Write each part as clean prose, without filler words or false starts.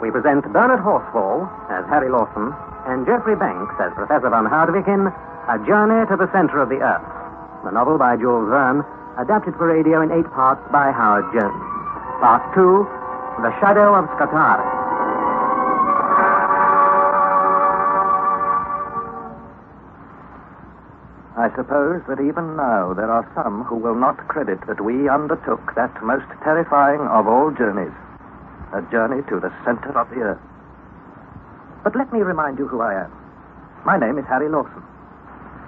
we present Bernard Horsfall as Harry Lawson and Geoffrey Banks as Professor Von Hardwigg in A Journey to the Center of the Earth, the novel by Jules Verne, adapted for radio in 8 parts by Howard Jones. Part 2, The Shadow of Scapari. I suppose that even now there are some who will not credit that we undertook that most terrifying of all journeys, a journey to the center of the earth. But let me remind you who I am. My name is Harry Lawson.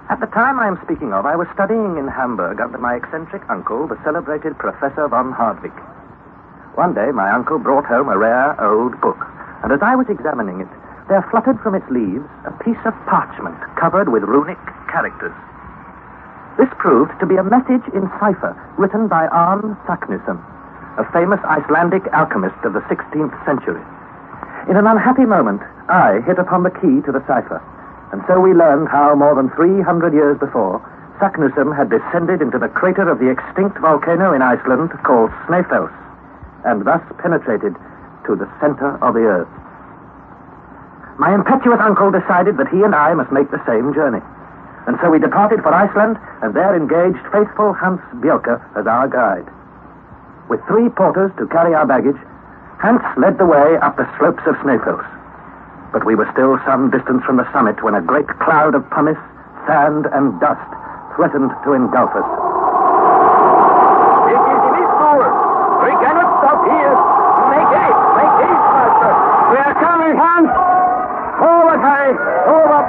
At the time I am speaking of, I was studying in Hamburg under my eccentric uncle, the celebrated Professor Von Hardwigg. One day my uncle brought home a rare old book, and as I was examining it, there fluttered from its leaves a piece of parchment covered with runic characters. This proved to be a message in cipher written by Arne Saknussemm, a famous Icelandic alchemist of the 16th century. In an unhappy moment, I hit upon the key to the cipher, and so we learned how more than 300 years before, Saknussemm had descended into the crater of the extinct volcano in Iceland called Snæfell, and thus penetrated to the center of the earth. My impetuous uncle decided that he and I must make the same journey. And so we departed for Iceland, and there engaged faithful Hans Bjelke as our guide. With 3 porters to carry our baggage, Hans led the way up the slopes of Snæfell. But we were still some distance from the summit when a great cloud of pumice, sand, and dust threatened to engulf us. It is impossible. We cannot stop here. Make haste, master. We are coming, Hans. Forward, Harry. Forward.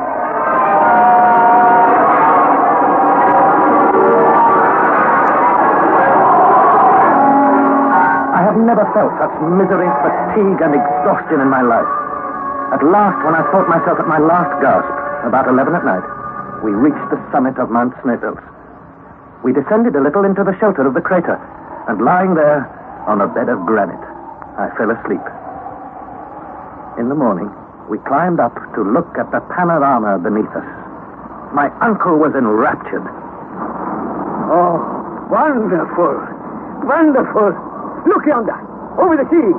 I have never felt such misery, fatigue, and exhaustion in my life. At last, when I thought myself at my last gasp, about 11 at night, we reached the summit of Mount Snæfell. We descended a little into the shelter of the crater, and lying there on a bed of granite, I fell asleep. In the morning, we climbed up to look at the panorama beneath us. My uncle was enraptured. Oh, wonderful. Wonderful. Look yonder, over the sea.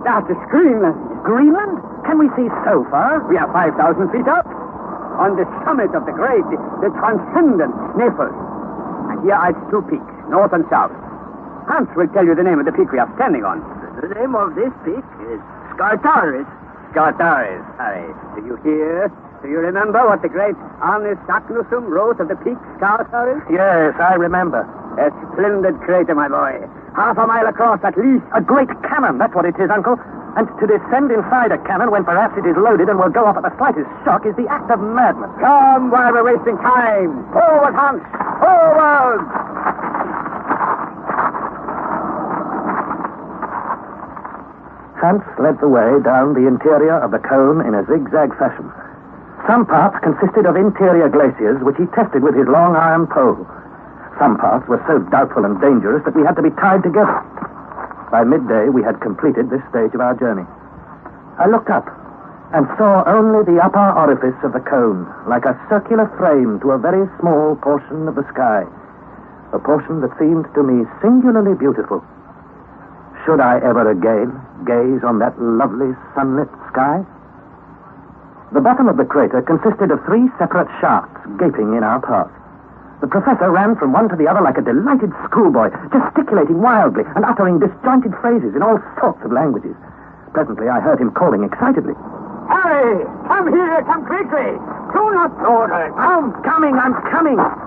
That is Greenland. Greenland? Can we see so far? We are 5,000 feet up. On the summit of the great, the transcendent Snæfell. And here are its 2 peaks, north and south. Hans will tell you the name of the peak we are standing on. The name of this peak is Scapari. Scapari, Harry. Do you hear? Do you remember what the great Arne Saknussemm wrote of the peak Scapari? Yes, I remember. A splendid crater, my boy. Half a mile across, at least. A great cannon, that's what it is, Uncle. And to descend inside a cannon when perhaps it is loaded and will go off at the slightest shock is the act of madness. Come while we're wasting time. Forward, Hans. Forward! Hans led the way down the interior of the cone in a zigzag fashion. Some parts consisted of interior glaciers, which he tested with his long iron pole. Some parts were so doubtful and dangerous that we had to be tied together. By midday, we had completed this stage of our journey. I looked up and saw only the upper orifice of the cone, like a circular frame to a very small portion of the sky, a portion that seemed to me singularly beautiful. Should I ever again gaze on that lovely sunlit sky? The bottom of the crater consisted of 3 separate shafts gaping in our path. The professor ran from one to the other like a delighted schoolboy, gesticulating wildly and uttering disjointed phrases in all sorts of languages. Presently, I heard him calling excitedly. Harry, come here, come quickly. Do not order. I'm coming.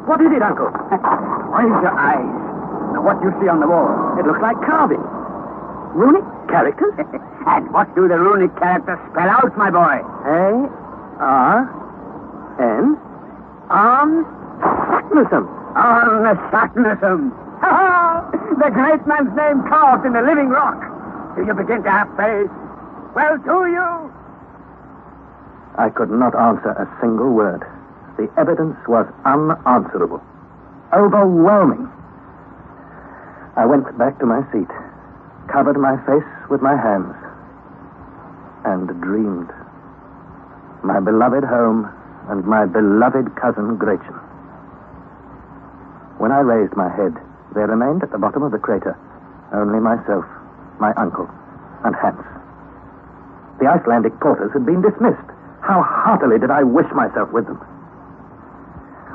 What is it, Uncle? Raise your eyes. Now, what do you see on the wall? It looks like carving. Runic characters? And what do the runic characters spell out, my boy? A-R-N. Saknussemm. Arne Saknussemm. The great man's name carved in the living rock. Do you begin to have faith? Well, do you? I could not answer a single word. The evidence was unanswerable. Overwhelming. I went back to my seat, covered my face with my hands, and dreamed. My beloved home and my beloved cousin Gretchen. When I raised my head, there remained at the bottom of the crater only myself, my uncle, and Hans. The Icelandic porters had been dismissed. How heartily did I wish myself with them.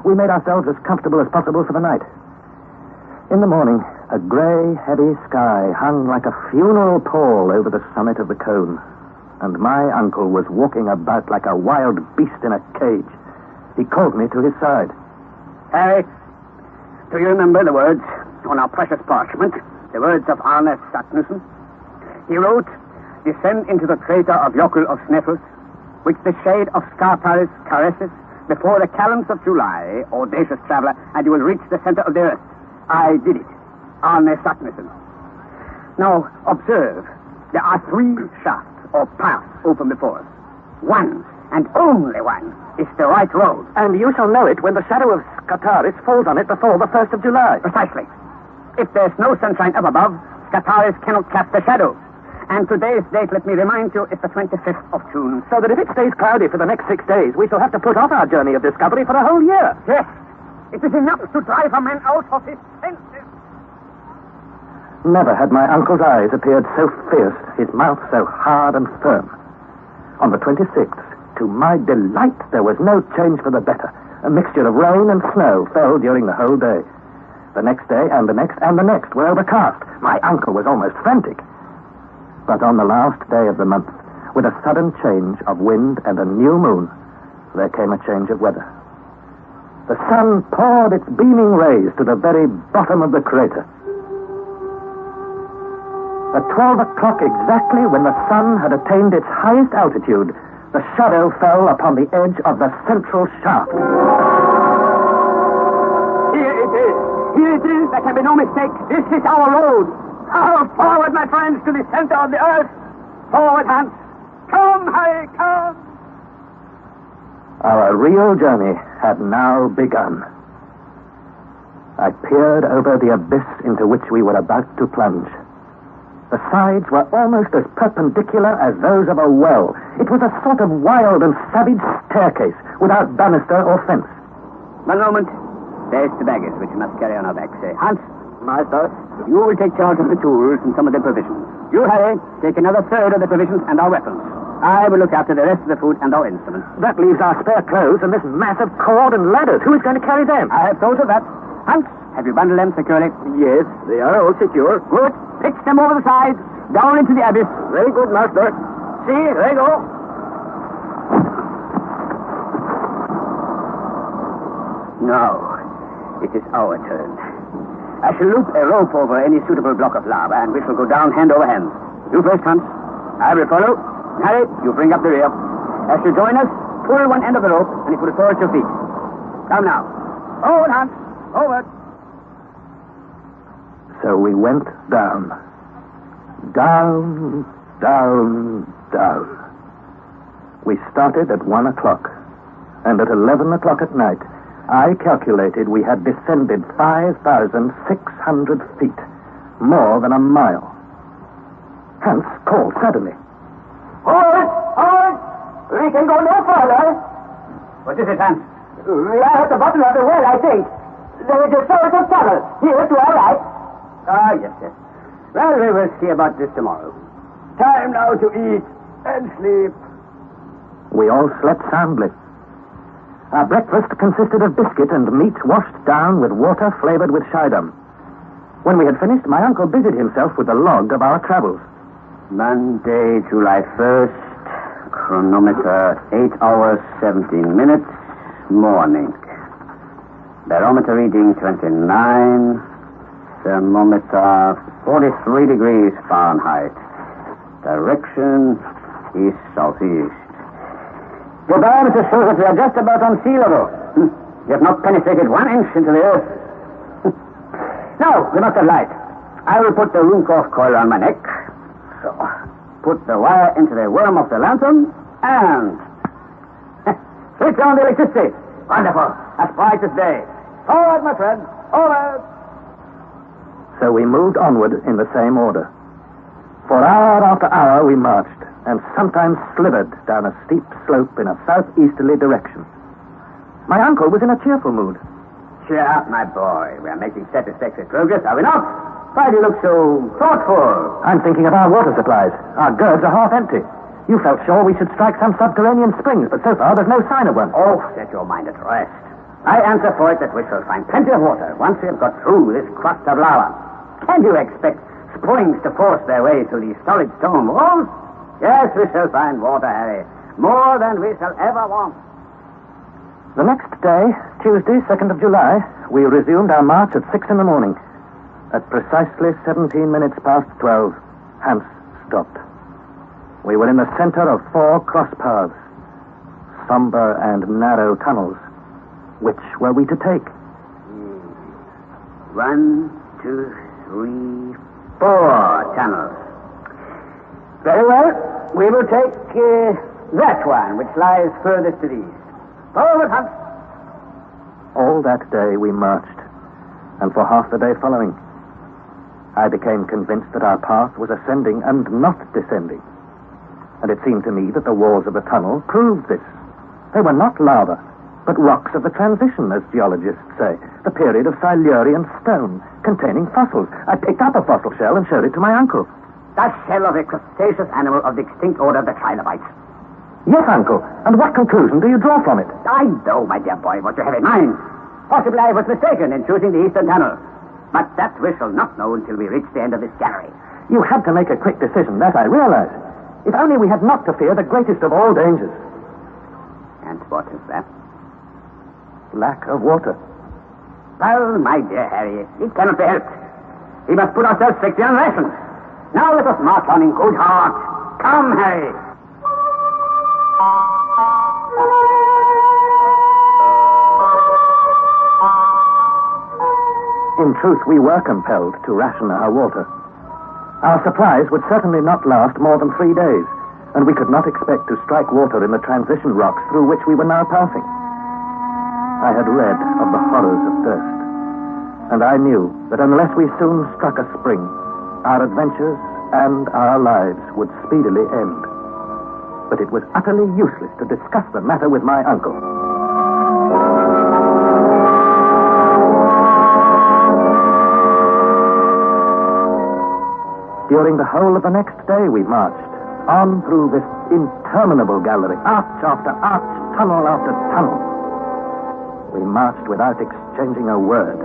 We made ourselves as comfortable as possible for the night. In the morning, a grey, heavy sky hung like a funeral pall over the summit of the cone, and my uncle was walking about like a wild beast in a cage. He called me to his side. Harry, do you remember the words on our precious parchment? The words of Arne Saknussemm? He wrote, "Descend into the crater of Jökull of Snæfellsnes, which the shade of Scapari caresses, before the calends of July, audacious traveler, and you will reach the center of the earth." I did it. Arne Saknussemm. Now, observe. There are 3 shafts or paths open before us. One, and only one, is the right road. And you shall know it when the shadow of Scapari falls on it before the 1st of July. Precisely. If there's no sunshine up above, Scapari cannot cast the shadow. And today's date, let me remind you, is the 25th of June. So that if it stays cloudy for the next 6 days, we shall have to put off our journey of discovery for a whole year. Yes. It is enough to drive a man out of his senses. Never had my uncle's eyes appeared so fierce, his mouth so hard and firm. On the 26th, to my delight, there was no change for the better. A mixture of rain and snow fell during the whole day. The next day, and the next, and the next were overcast. My uncle was almost frantic. But on the last day of the month, with a sudden change of wind and a new moon, there came a change of weather. The sun poured its beaming rays to the very bottom of the crater. At 12 o'clock exactly, when the sun had attained its highest altitude, the shadow fell upon the edge of the central shaft. Here it is. Here it is. There can be no mistake. This is our road. Now, forward, my friends, to the center of the earth. Forward, Hans. Come, Harry, come. Our real journey had now begun. I peered over the abyss into which we were about to plunge. The sides were almost as perpendicular as those of a well. It was a sort of wild and savage staircase, without banister or fence. One moment. There's the baggage which we must carry on our backs. Hans, Master, you will take charge of the tools and some of the provisions. You, Harry, take another third of the provisions and our weapons. I will look after the rest of the food and our instruments. That leaves our spare clothes and this mass of cord and ladders. Who is going to carry them? I have thought of that. Hans, have you bundled them securely? Yes, they are all secure. Good. Pitch them over the side, down into the abyss. Very good, Master. See, there you go. Now, it is our turn. I shall loop a rope over any suitable block of lava, and we shall go down hand over hand. You first, Hans. I will follow. Harry, you bring up the rear. As you join us, pull one end of the rope, and it will fall at your feet. Come now. Forward, Hans. Forward. So we went down. Down, down, down. We started at 1 o'clock, and at 11 o'clock at night, I calculated we had descended 5,600 feet, more than a mile. Hans called suddenly. Hold! Hold! We can go no further. What is it, Hans? We are at the bottom of the well, I think. There is a sort of tunnel. Here to our right. Ah, yes, yes. Well, we will see about this tomorrow. Time now to eat and sleep. We all slept soundly. Our breakfast consisted of biscuit and meat washed down with water flavored with Schiedam. When we had finished, my uncle busied himself with the log of our travels. Monday, July 1st. Chronometer 8 hours, 17 minutes. Morning. Barometer reading 29. Thermometer 43 degrees Fahrenheit. Direction east-southeast. Your barometer shows that we are just about on sea level. We have not penetrated 1 inch into the earth. Now, we must have light. I will put the Ruhmkorff coil on my neck. So, put the wire into the worm of the lantern, and switch on the electricity. Wonderful. As bright as day. Forward, my friend. Forward. So we moved onward in the same order. For hour after hour we marched, and sometimes slithered down a steep slope in a southeasterly direction. My uncle was in a cheerful mood. Cheer up, my boy. We are making satisfactory progress, are we not? Why do you look so thoughtful? I'm thinking of our water supplies. Our gourds are half empty. You felt sure we should strike some subterranean springs, but so far there's no sign of one. Oh, set your mind at rest. I answer for it that we shall find plenty of water once we have got through this crust of lava. Can you expect springs to force their way through these solid stone walls? Yes, we shall find water, Harry. More than we shall ever want. The next day, Tuesday, 2nd of July, we resumed our march at 6 in the morning. At precisely 17 minutes past 12, Hans stopped. We were in the center of 4 cross paths, somber and narrow tunnels. Which were we to take? 1, 2, 3, 4 tunnels. Very well. We will take that one, which lies furthest to the east. Forward, Hans. All that day we marched, and for half the day following, I became convinced that our path was ascending and not descending. And it seemed to me that the walls of the tunnel proved this. They were not lava, but rocks of the transition, as geologists say, the period of Silurian stone, containing fossils. I picked up a fossil shell and showed it to my uncle. The shell of a crustaceous animal of the extinct order of the trilobites. Yes, uncle. And what conclusion do you draw from it? I know, my dear boy, what you have in mind. Possibly I was mistaken in choosing the eastern tunnel. But that we shall not know until we reach the end of this gallery. You had to make a quick decision, that I realize. If only we had not to fear the greatest of all dangers. And what is that? Lack of water. Well, my dear Harry, it cannot be helped. We must put ourselves strictly on rations. Now let us march on in good heart. Come, Harry. In truth, we were compelled to ration our water. Our supplies would certainly not last more than 3 days, and we could not expect to strike water in the transition rocks through which we were now passing. I had read of the horrors of thirst, and I knew that unless we soon struck a spring, our adventures and our lives would speedily end. But it was utterly useless to discuss the matter with my uncle. During the whole of the next day we marched, on through this interminable gallery, arch after arch, tunnel after tunnel. We marched without exchanging a word.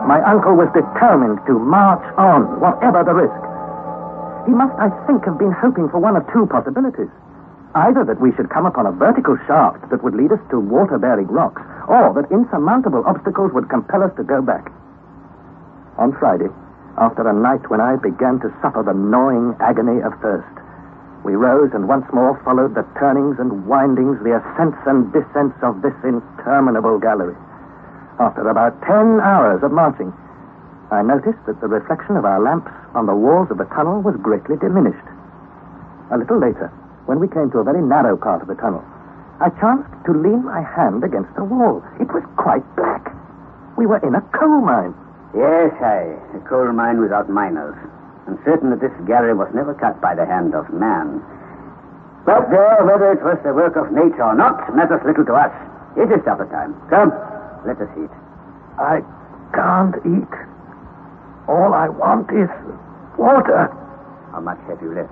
My uncle was determined to march on, whatever the risk. He must, I think, have been hoping for one of 2 possibilities. Either that we should come upon a vertical shaft that would lead us to water-bearing rocks, or that insurmountable obstacles would compel us to go back. On Friday, after a night when I began to suffer the gnawing agony of thirst, we rose and once more followed the turnings and windings, the ascents and descents of this interminable gallery. After about 10 hours of marching, I noticed that the reflection of our lamps on the walls of the tunnel was greatly diminished. A little later, when we came to a very narrow part of the tunnel, I chanced to lean my hand against the wall. It was quite black. We were in a coal mine. Yes, Harry, a coal mine without miners. I'm certain that this gallery was never cut by the hand of man. But whether it was the work of nature or not matters little to us. It is supper time. Come, let us eat. I can't eat. All I want is water. How much have you left?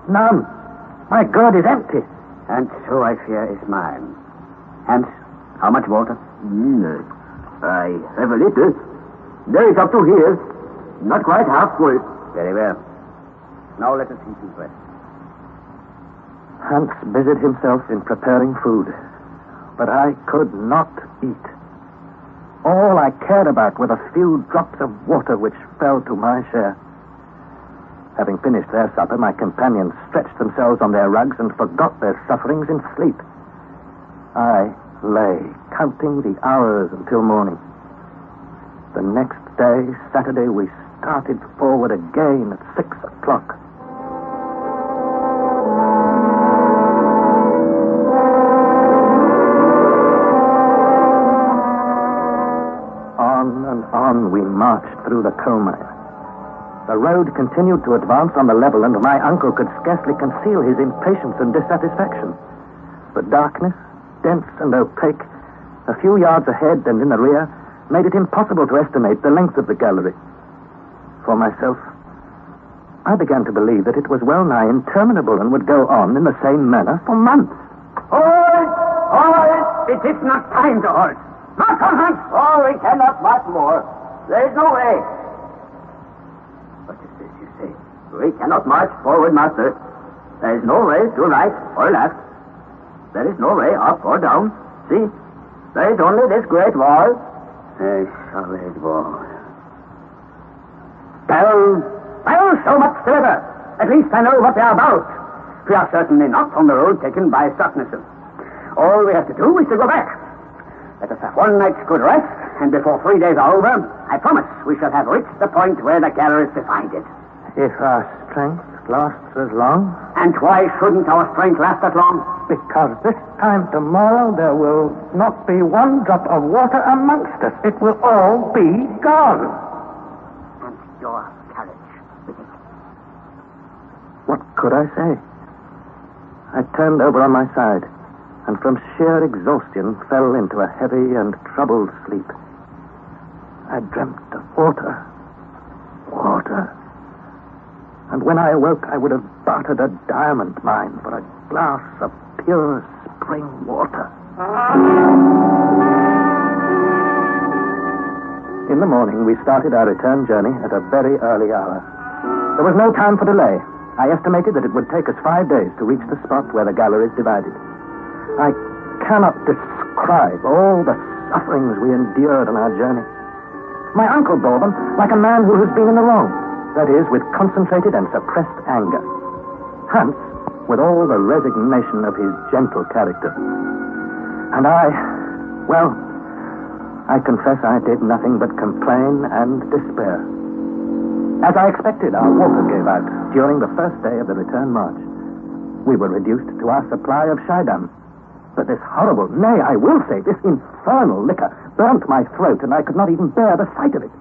None. My gourd is empty. And so I fear is mine. Hans, how much water? I have a little. There is up to here. Not quite half full. Very well. Now let us eat and rest. Hans busied himself in preparing food, but I could not eat. All I cared about were the few drops of water which fell to my share. Having finished their supper, my companions stretched themselves on their rugs and forgot their sufferings in sleep. I lay, counting the hours until morning. The next day, Saturday, we started forward again at 6 o'clock. On and on we marched through the coal mine. The road continued to advance on the level, and my uncle could scarcely conceal his impatience and dissatisfaction. The darkness, dense and opaque, a few yards ahead and in the rear, made it impossible to estimate the length of the gallery. For myself, I began to believe that it was well nigh interminable and would go on in the same manner for months. Halt! Halt! It is not time to halt. March on, Hans! Oh, we cannot march more. There is no way. What is this you say? We cannot march forward, master. There is no way to right or left. There is no way up or down. See? There is only this great wall. A solid wall. Well, so much the better. At least I know what they are about. We are certainly not on the road taken by Stocknessel. All we have to do is to go back. Let us have one night's good rest, and before 3 days are over, I promise we shall have reached the point where the gallery is divided. If our strength lasts as long? And why shouldn't our strength last that long? Because this time tomorrow there will not be one drop of water amongst us. It will all be gone. And your carriage with it. What could I say? I turned over on my side, and from sheer exhaustion fell into a heavy and troubled sleep. I dreamt of water. Water. And when I awoke, I would have bartered a diamond mine for a glass of pure spring water. In the morning, we started our return journey at a very early hour. There was no time for delay. I estimated that it would take us 5 days to reach the spot where the gallery is divided. I cannot describe all the sufferings we endured on our journey. My uncle bore them like a man who has been in the wrong. That is, with concentrated and suppressed anger. Hans, with all the resignation of his gentle character. And I confess I did nothing but complain and despair. As I expected, our water gave out during the first day of the return march. We were reduced to our supply of Schiedam. But this horrible, nay, I will say, this infernal liquor burnt my throat, and I could not even bear the sight of it.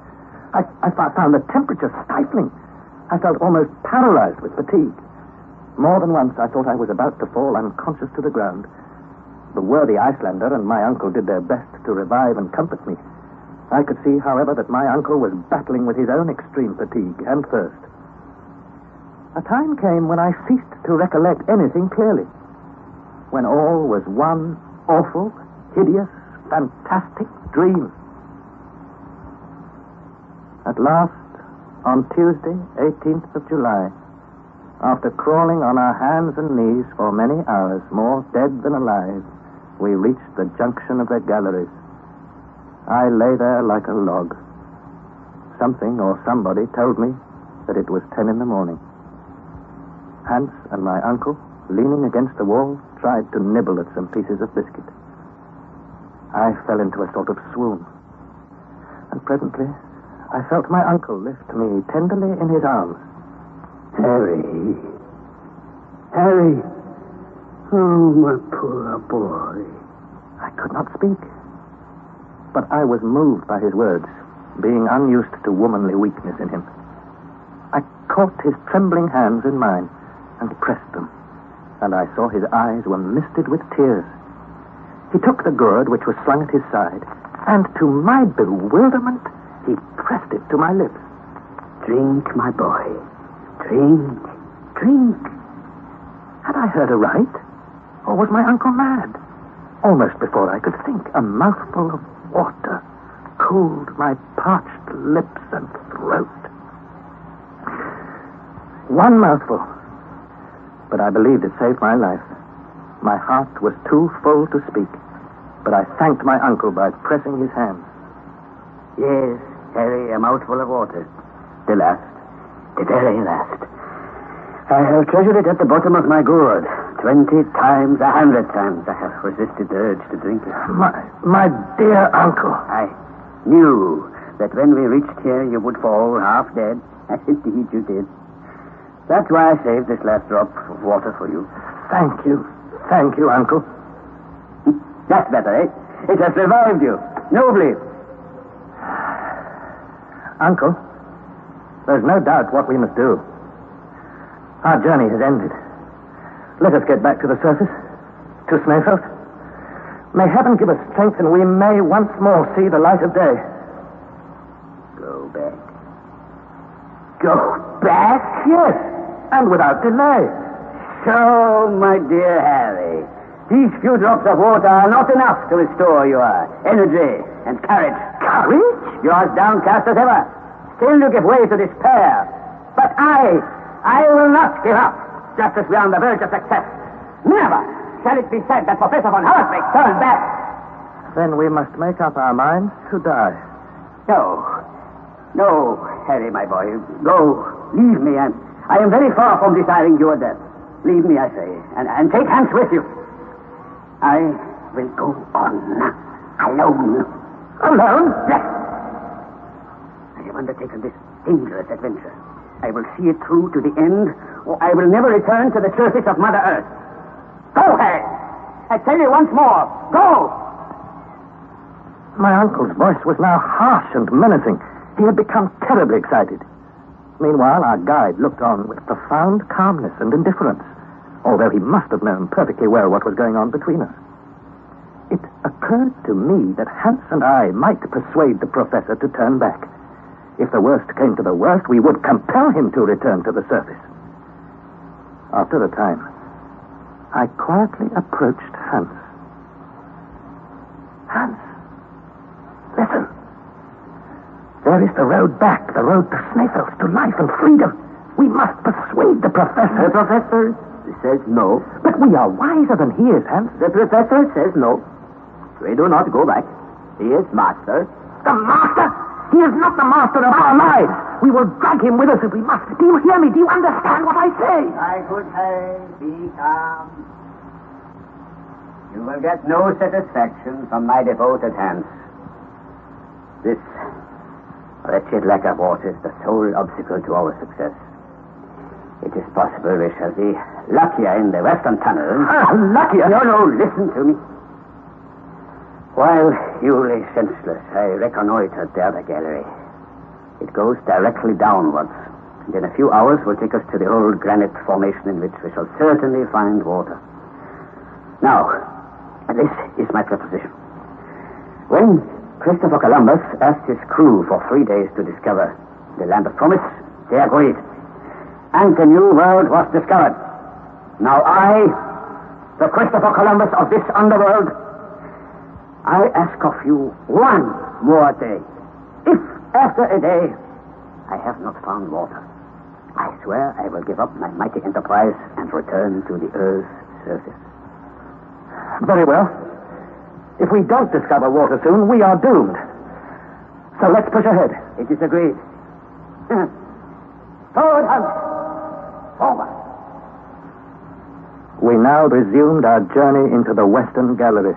I found the temperature stifling. I felt almost paralyzed with fatigue. More than once, I thought I was about to fall unconscious to the ground. The worthy Icelander and my uncle did their best to revive and comfort me. I could see, however, that my uncle was battling with his own extreme fatigue and thirst. A time came when I ceased to recollect anything clearly. When all was one awful, hideous, fantastic dream. At last, on Tuesday, 18th of July, after crawling on our hands and knees for many hours, more dead than alive, we reached the junction of the galleries. I lay there like a log. Something or somebody told me that it was 10 in the morning. Hans and my uncle, leaning against the wall, tried to nibble at some pieces of biscuit. I fell into a sort of swoon, and presently I felt my uncle lift me tenderly in his arms. Harry. Harry. Oh, my poor boy. I could not speak, but I was moved by his words, being unused to womanly weakness in him. I caught his trembling hands in mine and pressed them, and I saw his eyes were misted with tears. He took the gourd which was slung at his side, and to my bewilderment, he pressed it to my lips. Drink, my boy. Drink. Drink. Had I heard aright? Or was my uncle mad? Almost before I could think, a mouthful of water cooled my parched lips and throat. One mouthful, but I believed it saved my life. My heart was too full to speak, but I thanked my uncle by pressing his hand. Yes, Harry, a mouthful of water. The last. The very last. I have treasured it at the bottom of my gourd. 20 times, 100 times I have resisted the urge to drink it. My dear uncle. I knew that when we reached here you would fall half dead. Indeed you did. That's why I saved this last drop of water for you. Thank you. Thank you, uncle. That's better, eh? It has revived you. Nobly. Uncle, there's no doubt what we must do. Our journey has ended. Let us get back to the surface, to Snæfell. May heaven give us strength, and we may once more see the light of day. go back. Go back? Yes, and without delay. So, my dear Harry, these few drops of water are not enough to restore your energy and courage. Courage? You're as downcast as ever. Still you give way to despair. But I will not give up, just as we are on the verge of success. Never shall it be said that Professor Von Hardwigg turned back. Then we must make up our minds to die. No, Harry, my boy. Go. Leave me. I am very far from desiring your death. Leave me, I say, and take Hans with you. I will go on alone. Alone? Yes. I have undertaken this dangerous adventure. I will see it through to the end, or I will never return to the surface of Mother Earth. Go, Harry! I tell you once more, go! My uncle's voice was now harsh and menacing. He had become terribly excited. Meanwhile, our guide looked on with profound calmness and indifference, although he must have known perfectly well what was going on between us. It occurred to me that Hans and I might persuade the professor to turn back. If the worst came to the worst, we would compel him to return to the surface. After a time, I quietly approached Hans. Hans, listen. There is the road back, the road to Sneffels, to life and freedom. We must persuade the professor. The professor says no. But we are wiser than he is, Hans. The professor says no. We do not go back. He is master. The master? He is not the master of our lives. We will drag him with us if we must. Do you hear me? Do you understand what I say? My good Harry, be calm. You will get no satisfaction from my devoted Hans. This wretched lack of water is the sole obstacle to our success. It is possible we shall be luckier in the western tunnel. Luckier? No, listen to me. While you lay senseless, I reconnoitered the other gallery. It goes directly downwards, and in a few hours will take us to the old granite formation in which we shall certainly find water. Now, this is my proposition. When Christopher Columbus asked his crew for 3 days to discover the land of promise, they agreed. And the New World was discovered. Now I, the Christopher Columbus of this underworld, I ask of you one more day. If after a day I have not found water, I swear I will give up my mighty enterprise and return to the Earth's surface. Very well. If we don't discover water soon, we are doomed. So let's push ahead. It is agreed. Forward, Hans. Forward. We now resumed our journey into the Western Gallery.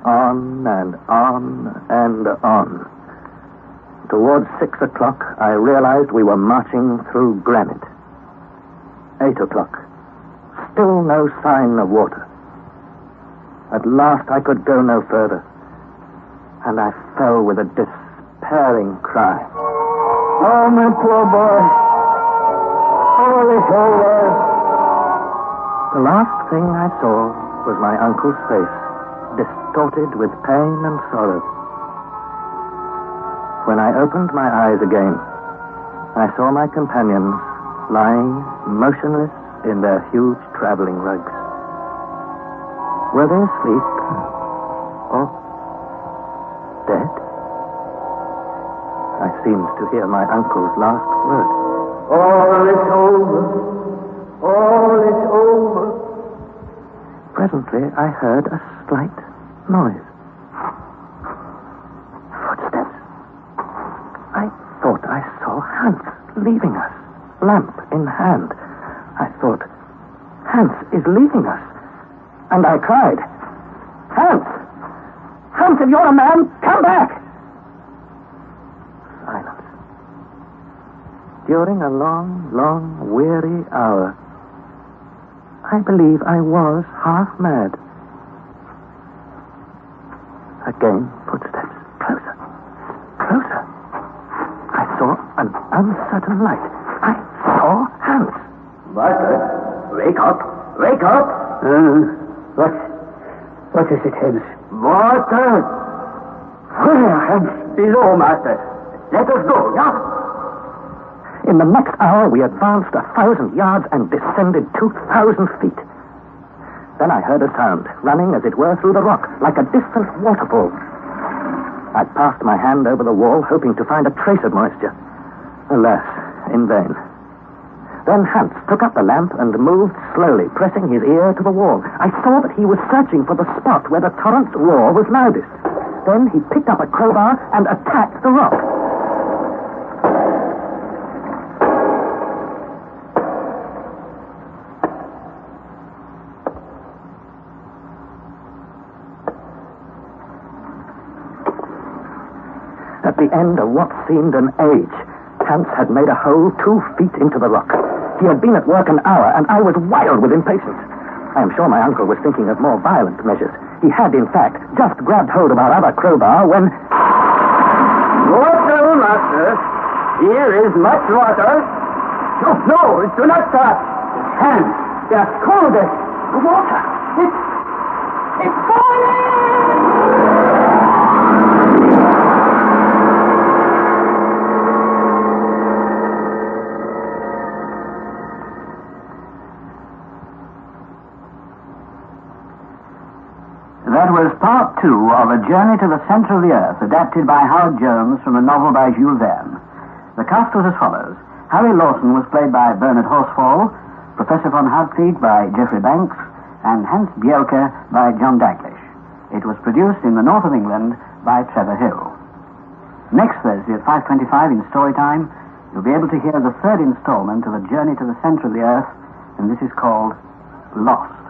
On and on and on. Towards 6 o'clock, I realized we were marching through granite. 8 o'clock. Still no sign of water. At last I could go no further, and I fell with a despairing cry. Oh, my poor boy. All is over. The last thing I saw was my uncle's face, distorted with pain and sorrow. When I opened my eyes again, I saw my companions lying motionless in their huge traveling rugs. Were they asleep or dead? I seemed to hear my uncle's last word. All is over. All is over. Presently, I heard a slight noise. Footsteps. I thought I saw Hans leaving us, lamp in hand. I thought, Hans is leaving us. And I cried, Hans! Hans, if you're a man, come back! Silence. During a long, weary hour, I believe I was half mad. Again, footsteps. Closer. Closer. I saw an uncertain light. I saw Hans. Master, wake up. Wake up. What is it, Hans? Water. Where, Hans? Below, Master. Let us go, yeah? In the next hour, we advanced 1,000 yards and descended 2,000 feet. Then I heard a sound, running as it were through the rock, like a distant waterfall. I passed my hand over the wall, hoping to find a trace of moisture. Alas, in vain. Then Hans took up the lamp and moved slowly, pressing his ear to the wall. I saw that he was searching for the spot where the torrent's roar was loudest. Then he picked up a crowbar and attacked the rock. At the end of what seemed an age, Hans had made a hole 2 feet into the rock. He had been at work an hour, and I was wild with impatience. I am sure my uncle was thinking of more violent measures. He had, in fact, just grabbed hold of our other crowbar when... Water, master. Here is much water. No, do not touch. Hands, they are cold. The water, it's boiling! That was part 2 of A Journey to the Center of the Earth, adapted by Howard Jones from a novel by Jules Verne. The cast was as follows. Harry Lawson was played by Bernard Horsfall, Professor Von Hardwigg by Geoffrey Banks, and Hans Bjelke by John Daglish. It was produced in the north of England by Trevor Hill. Next Thursday at 5:25 in Storytime, you'll be able to hear the 3rd installment of A Journey to the Center of the Earth, and this is called Lost.